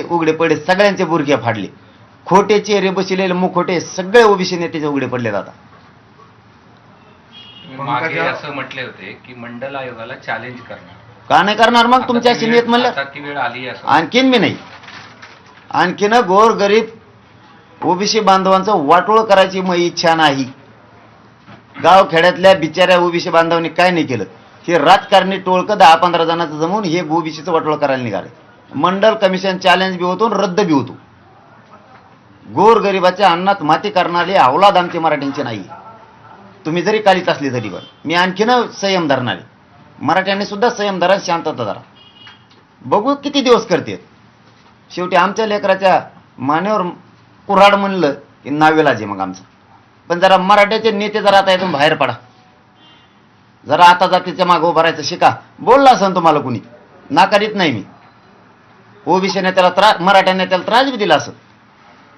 उघडे पडले, सगळ्यांचे बुरख्या फाडले, खोटे चेहरे बसलेले मुखोटे सगळे ओबीसी नेत्याचे उघडे पडले. आता मागे असं म्हटले होते की मंडल आयोगाला चॅलेंज करणार, का नाही करणार? मग तुमच्या नेत म्हणलं ती वेळ आली असं. आणखीन मी नाही, आणखीन गोर गरीब ओबीसी बांधवांचं वाटोळ करायची मग इच्छा नाही. गाव खेड्यातल्या बिचाऱ्या ओबीसी बांधवांनी काय नाही केलं, हे राजकारणी टोळकं 10-15 जणांचं जमून हे ओबीसीचं वाटोळ करायला निघाले. मंडल कमिशन चॅलेंज बी होतो, रद्द बी होतो. गोर गरिबाच्या अन्नात माती करणारी अवलाद आमची मराठ्यांची नाही. तुम्ही जरी कालीच असली तरी पण मी आणखीन संयम धरणारे. मराठ्यांनी सुद्धा संयम धरा, शांतता धरा. बघू किती दिवस करते. शेवटी आमच्या लेकराच्या मानेवर कुऱ्हाड म्हणलं की नावेलाच आहे मग आमचं. पण जरा मराठ्याचे नेते जरा आता यातून बाहेर पडा, जरा आता जातीच्या मागं उभं राहायचं शिका. बोलला असं तुम्हाला कुणी, नाकारीत नाही मी. ओबीसी नेत्याला त्रास, मराठ्या नेत्याला त्रास बी दिला असं.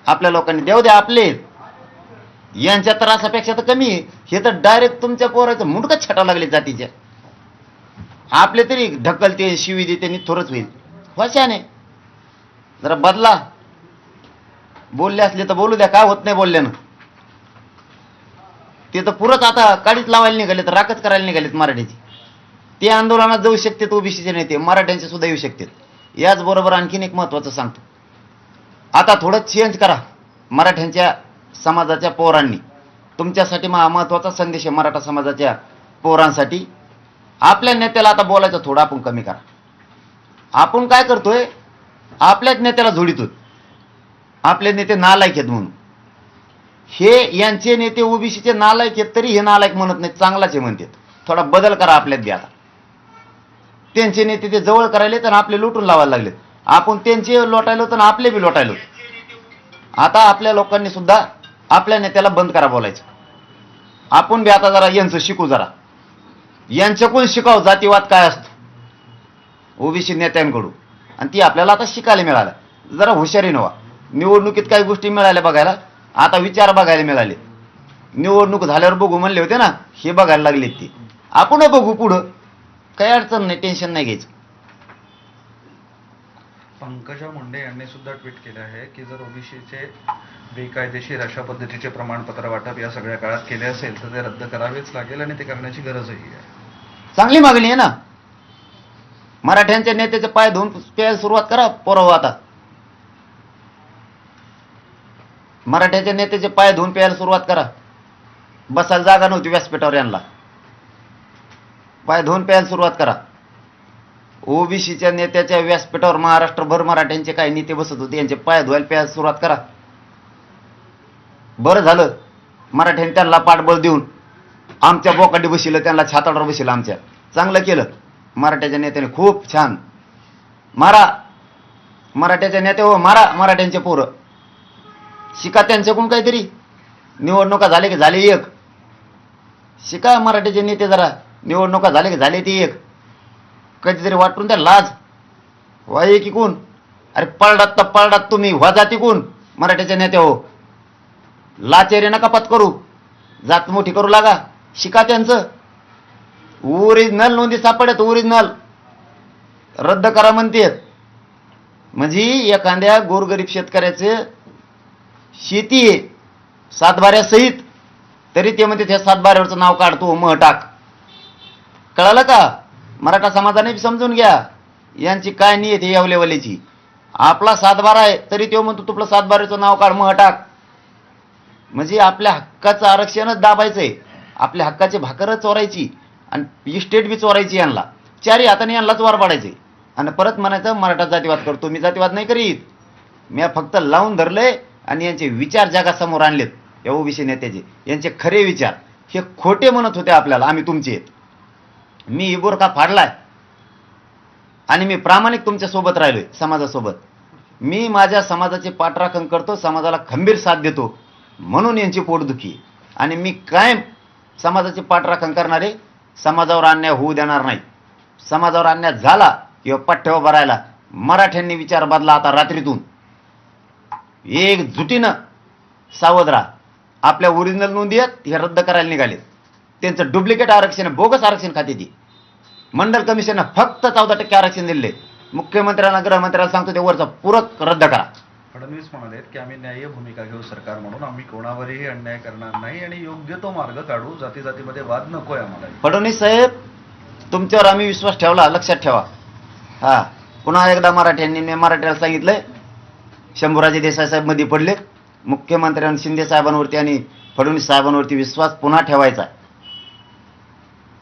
आपल्या लोकांनी देऊ द्या, आपले यांच्या त्रासापेक्षा तर कमी आहे. हे तर डायरेक्ट तुमच्या पोराचं मुंडकच छटा लागले जातीच्या. आपले तरी ढकलते, शिवी देते, नि थोडंच होईल. वशाने जरा बदला. बोलले असले तर बोलू द्या, काय होत नाही बोलल्यानं. ते तर पुरंच आता काडीच लावायला निघालेत, राखच करायला निघालेत मराठीची. ते आंदोलनात जाऊ शकतात ओबीसीचे नेते, मराठ्यांचे सुद्धा येऊ शकतात. याचबरोबर आणखीन एक महत्त्वाचं सांगतो, आता थोडं चेंज करा मराठ्यांच्या समाजाच्या पोरांनी. तुमच्यासाठी महत्त्वाचा संदेश आहे मराठा समाजाच्या पोरांसाठी. आपल्या नेत्याला आता बोलायचं थोडं आपण कमी करा. आपण काय करतोय, आपल्याच नेत्याला जोडितोय. आपले नेते नालायक आहेत म्हणून. हे यांचे नेते ओबीसीचे नालायक आहेत तरी हे नालायक म्हणत नाहीत, चांगलाच आहे म्हणतात. थोडा बदल करा आपल्यात बी. आता त्यांचे नेते ते जवळ करायले तर आपले लुटून लावायला लागलेत. आपण त्यांचे लोटायलो तर आपले बी लोटायलो. आता आपल्या लोकांनी सुद्धा आपल्या नेत्याला बंद करा बोलायचं. आपण बी आता जरा यांचं शिकू, जरा यांच्याकडून शिकाव जातीवाद काय असतो ओबीसी नेत्यांकडून. आणि ती आपल्याला आता शिकायला मिळालं. जरा हुशारीनं व्हा. निवडणुकीत काही गोष्टी मिळाल्या बघायला, आता विचार बघायला मिळाले. निवडणूक झाल्यावर बघू म्हणले होते ना, हे बघायला लागलेत ते. आपण बघू पुढं, काही अडचण नाही, टेन्शन नाही घ्यायचं. पंकजा मुंडे यांनी सुद्धा ट्विट केलं आहे की जर ओबीसीचे बेकायदेशीर अशा पद्धतीचे प्रमाणपत्र वाटप या सगळ्या काळात केले असेल तर ते रद्द करावेच लागेल आणि ते करण्याची गरजही आहे. चांगली मागणी आहे ना. मराठ्यांच्या नेत्याचे पाय धुवून प्यायला सुरुवात करा पोरव. आता मराठ्याच्या नेत्याचे पाय धुवून प्यायला सुरुवात करा. बसायला जागा नव्हती व्यासपीठावर, यांना पाय धुवून प्यायला सुरुवात करा. ओबीसीच्या नेत्याच्या व्यासपीठावर महाराष्ट्रभर मराठ्यांचे काही नेते बसत होते, यांचे पाय धुवायला प्यायला सुरुवात करा. बरं झालं मराठ्यांनी त्यांना पाठबळ देऊन आमच्या बोकाटी बसिलं, त्यांना छाताडावर बसिलं आमच्या. चांगलं केलं मराठ्याच्या नेत्याने, खूप छान. मारा मराठ्याच्या नेते हो, मारा मराठ्यांचे पोरं. शिका त्यांच्याकडून काहीतरी. निवडणुका झाले की झाले एक. शिका मराठ्याचे नेते जरा. निवडणुका झाले की झाले ती एक. कधीतरी वाटून द्या लाज. वाय की कोण? अरे पळडात तर पळडात तुम्ही, व्हा जाती कोण मराठ्याचे नेते हो. लाचेरी नका पत्करू, जात मोठी करू लागा. शिका त्यांचं. ओरिजिनल नोंदी सापडत, ओरिजिनल रद्द करा म्हणतेत. म्हणजे एखाद्या गोरगरीब शेतकऱ्याचे शेती आहे 7 बाऱ्यासहित, तरी ते म्हणते त्या 7 बाऱ्यावरचं नाव काढतो, मह टाक. कळालं का? मराठा समाजाने समजून घ्या यांची काय नियत आहे यावलेवलीची. आपला 7 बारा आहे तरी तो म्हणतो तुपलं 7 बाऱ्याचं नाव काढ, मह टाक. म्हणजे आपल्या हक्काचं आरक्षणच दाबायचंय, आपल्या हक्काची भाकरच चोरायची आणि इस्टेट बी चोरायची यांना. चारी हाताने यांनाच वार पाडायचे आणि परत म्हणायचं मराठा जातीवाद करतो. मी जातीवाद नाही करीत. मी फक्त लावून धरलंय आणि यांचे विचार जगासमोर आणलेत या ओबीसी नेत्याचे. यांचे खरे विचार हे खोटे म्हणत होते आपल्याला, आम्ही तुमचे आहेत. मी ही बोरखा फाडलाय आणि मी प्रामाणिक तुमच्या सोबत राहिलोय, समाजासोबत. मी माझ्या समाजाचे पाठराखण करतो, समाजाला खंबीर साथ देतो, म्हणून यांची पोटदुखी. आणि मी कायम समाजाचे पाठराखण करणारे, समाजावर अन्याय होऊ देणार नाही. समाजावर अन्याय झाला किंवा पठ्ठ्यावर भरायला मराठ्यांनी विचार बदला. आता रात्रीतून एकजुटीनं सावध राहा. आपल्या ओरिजिनल नोंदी आहेत हे रद्द करायला निघाले. त्यांचं डुप्लिकेट आरक्षण, बोगस आरक्षण खाते ती. मंडल कमिशननं फक्त 14% आरक्षण दिले. मुख्यमंत्र्यांना गृहमंत्र्याला सांगतो ते वरचा पूरक रद्द करा. फडणवीस म्हणालेत की आम्ही न्याय्य भूमिका घेऊ सरकार म्हणून, आम्ही कोणावरही अन्याय करणार नाही आणि योग्य तो मार्ग काढू, जाती जातीमध्ये वाद नकोय आम्हाला. फडणवीस साहेब, तुमच्यावर आम्ही विश्वास ठेवला, लक्षात ठेवा. हा, पुन्हा एकदा मराठ्यांनी मराठ्याला सांगितलंय, शंभूराजे देसाई साहेब मध्ये पडले. मुख्यमंत्र्यांनी शिंदे साहेबांवरती आणि फडणवीस साहेबांवरती विश्वास पुन्हा ठेवायचा.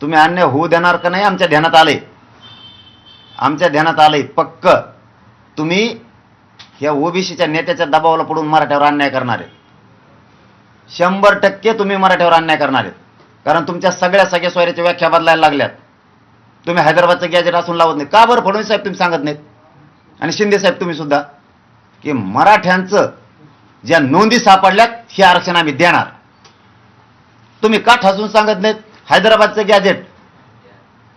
तुम्ही अन्याय होऊ देणार का नाही आमच्या ध्यानात आलंय, आमच्या ध्यानात आलंय पक्क. तुम्ही या ओबीसीच्या नेत्याच्या दबावाला पडून मराठ्यावर अन्याय करणार आहे. 100% तुम्ही मराठ्यावर अन्याय करणार आहेत. कारण तुमच्या सगळ्या सोयऱ्याच्या व्याख्या बदलायला लागल्यात. तुम्ही हैदराबादचं गॅजेट असून लावत नाही का बरं फडणवीस साहेब? तुम्ही सांगत नाहीत आणि शिंदे साहेब तुम्ही सुद्धा की मराठ्यांचं ज्या नोंदी सापडल्यात हे आरक्षण आम्ही देणार. तुम्ही का ठासून सांगत नाहीत हैदराबादचं गॅजेट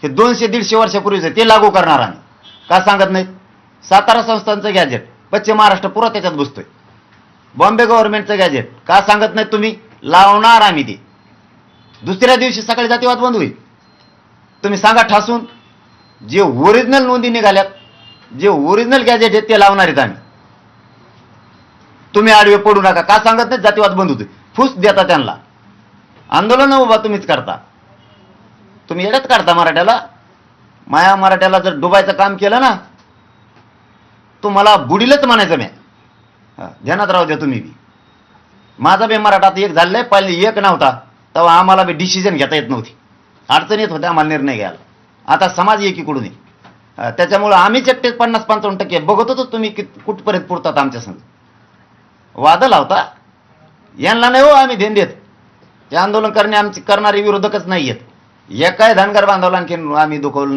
हे 200-150 वर्षापूर्वीचं ते लागू करणार आम्ही? का सांगत नाहीत? सातारा संस्थांचं गॅजेट पश्चिम महाराष्ट्र पुरा त्याच्यात बसतोय. बॉम्बे गव्हर्नमेंटचं गॅजेट का सांगत नाहीत तुम्ही? लावणार आम्ही ते. दुसऱ्या दिवशी सकाळी जातीवाद बंद होईल. तुम्ही सांगा ठासून, जे ओरिजिनल नोंदी निघाल्यात, जे ओरिजिनल गॅजेट आहेत ते लावणार आहेत आम्ही. तुम्ही आडवे पडू नका. का सांगत नाही? जातीवाद बंद होतोय. फूस देता त्यांना. आंदोलन उभा तुम्हीच करता. तुम्ही येड्यात काढता मराठ्याला. माया मराठ्याला जर डुबायचं काम केलं ना, तुम्हाला बुडीलच म्हणायचं मी. ध्यानात राहू द्या तुम्ही बी. माझा बी मराठा आता एक झालेला आहे, पहिले एक नव्हता तेव्हा आम्हाला बी डिसिजन घेता येत नव्हती. अडचण येत होते आम्हाला निर्णय घ्यायला. आता समाज एकीकडून आहे. त्याच्यामुळं आम्हीच एकटे 50-55% बघत होतो तुम्ही कुठपर्यंत पुरतात आमच्या संग. वाद लावता यांना नाही हो आम्ही ध्यान देत. ते आंदोलन करणारे विरोधकच नाही आहेत. एकाही धनगर बांधवला आणखी आम्ही दुखवलं